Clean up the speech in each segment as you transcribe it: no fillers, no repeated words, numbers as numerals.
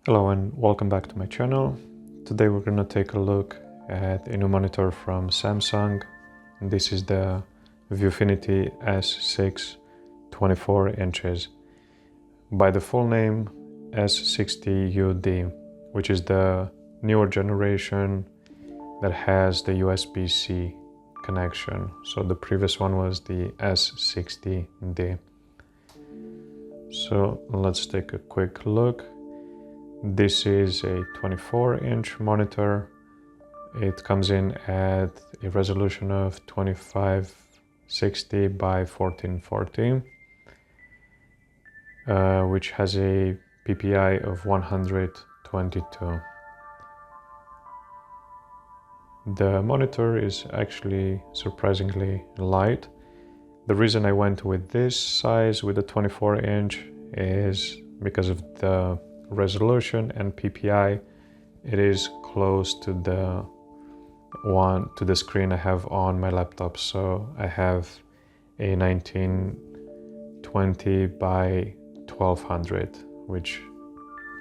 Hello and welcome back to my channel. Today we're gonna take a look at a new monitor from Samsung. This is the ViewFinity S6 24 inches. By the full name S60UD, which is the newer generation that has the USB-C connection. So the previous one was the S60D. So let's take a quick look. This is a 24-inch monitor. It comes in at a resolution of 2560 by 1440, which has a PPI of 122. The monitor is actually surprisingly light. The reason I went with this size, with the 24-inch, is because of the resolution and PPI. It is close to the screen I have on my laptop. So I have a 1920 by 1200, which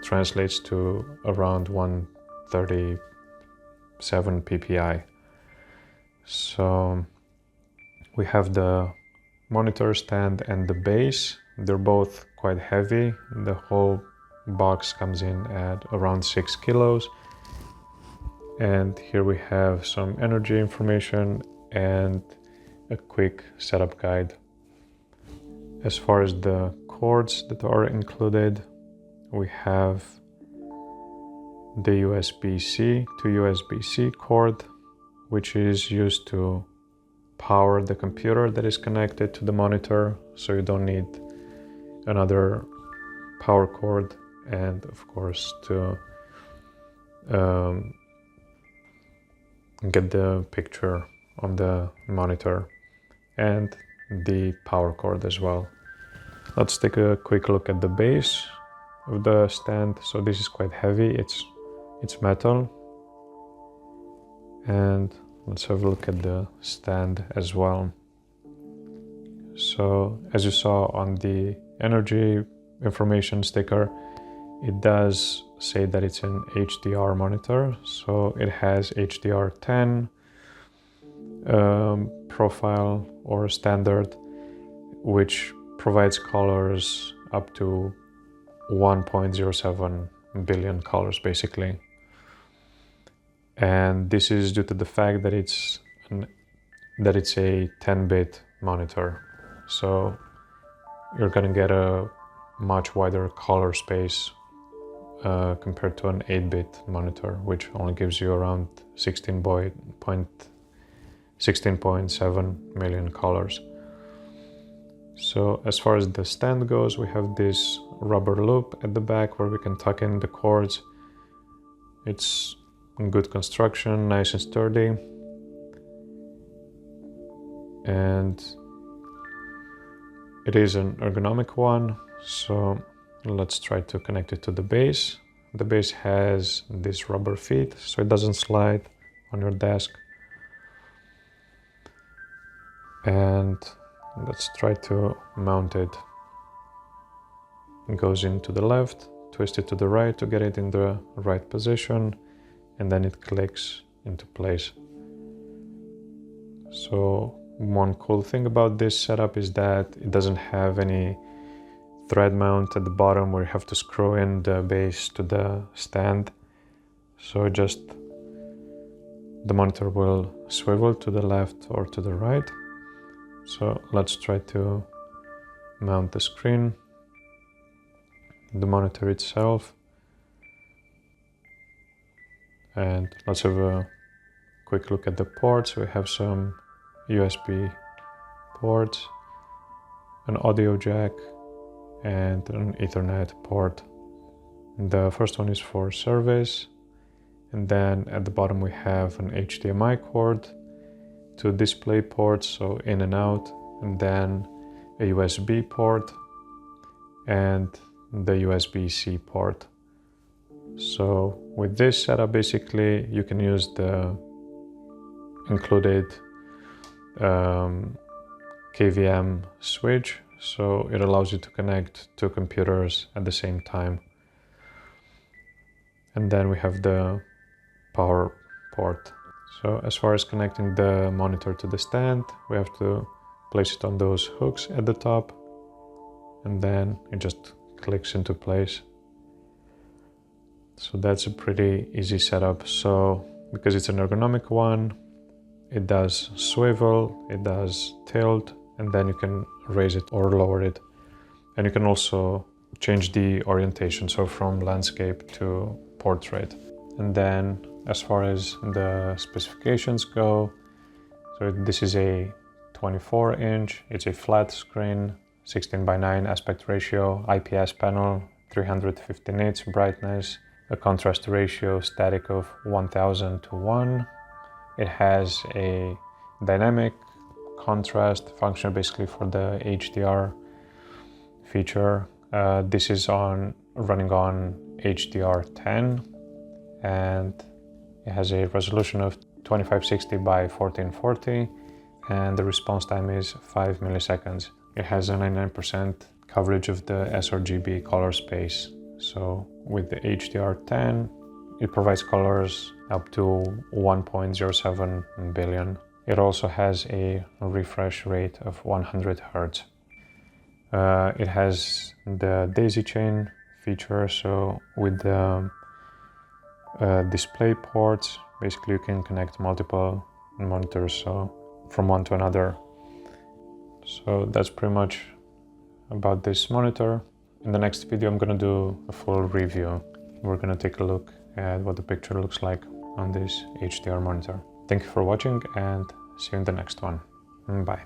translates to around 137 PPI. So we have the monitor stand and the base. They're both quite heavy. The whole box comes in at around 6 kilos. And here we have some energy information and a quick setup guide. As far as the cords that are included, we have the USB-C to USB-C cord, which is used to power the computer that is connected to the monitor, so you don't need another power cord, and of course to get the picture on the monitor, and the power cord as well. Let's take a quick look at the base of the stand. So this is quite heavy, it's metal. And let's have a look at the stand as well. So as you saw on the energy information sticker, it does say that it's an HDR monitor. So it has HDR10 profile or standard, which provides colors up to 1.07 billion colors basically. And this is due to the fact that it's a 10-bit monitor. So you're gonna get a much wider color space compared to an 8-bit monitor, which only gives you around 16.7 million colors. So as far as the stand goes, we have this rubber loop at the back where we can tuck in the cords. It's in good construction, nice and sturdy. And it is an ergonomic one, so let's try to connect it to the base. The base has these rubber feet, so it doesn't slide on your desk. And let's try to mount it. It goes into the left, twist it to the right to get it in the right position, and then it clicks into place. So one cool thing about this setup is that it doesn't have any thread mount at the bottom where you have to screw in the base to the stand. So just the monitor will swivel to the left or to the right. So let's try to mount the screen, the monitor itself, and let's have a quick look at the ports. We have some USB ports, an audio jack, and an Ethernet port. The first one is for service, and then at the bottom we have an HDMI cord, two display ports, so in and out, and then a USB port and the USB-C port. So with this setup, basically you can use the included KVM switch, so it allows you to connect two computers at the same time. And then we have the power port. So as far as connecting the monitor to the stand, we have to place it on those hooks at the top, and then it just clicks into place. So that's a pretty easy setup. So because it's an ergonomic one, it does swivel, it does tilt, and then you can raise it or lower it. And you can also change the orientation, so from landscape to portrait. And then as far as the specifications go, so this is a 24-inch, it's a flat screen, 16:9 aspect ratio, IPS panel, 350 nits brightness, a contrast ratio static of 1000 to 1. It has a dynamic contrast function basically for the HDR feature. This is running on HDR10, and it has a resolution of 2560 by 1440, and the response time is 5 milliseconds. It has a 99% coverage of the sRGB color space. So with the HDR10, it provides colors up to 1.07 billion. It also has a refresh rate of 100 Hz. It has the daisy chain feature, so with the display ports, basically you can connect multiple monitors, so from one to another. So that's pretty much about this monitor. In the next video I'm gonna do a full review. We're gonna take a look at what the picture looks like on this HDR monitor. Thank you for watching, and see you in the next one. Bye.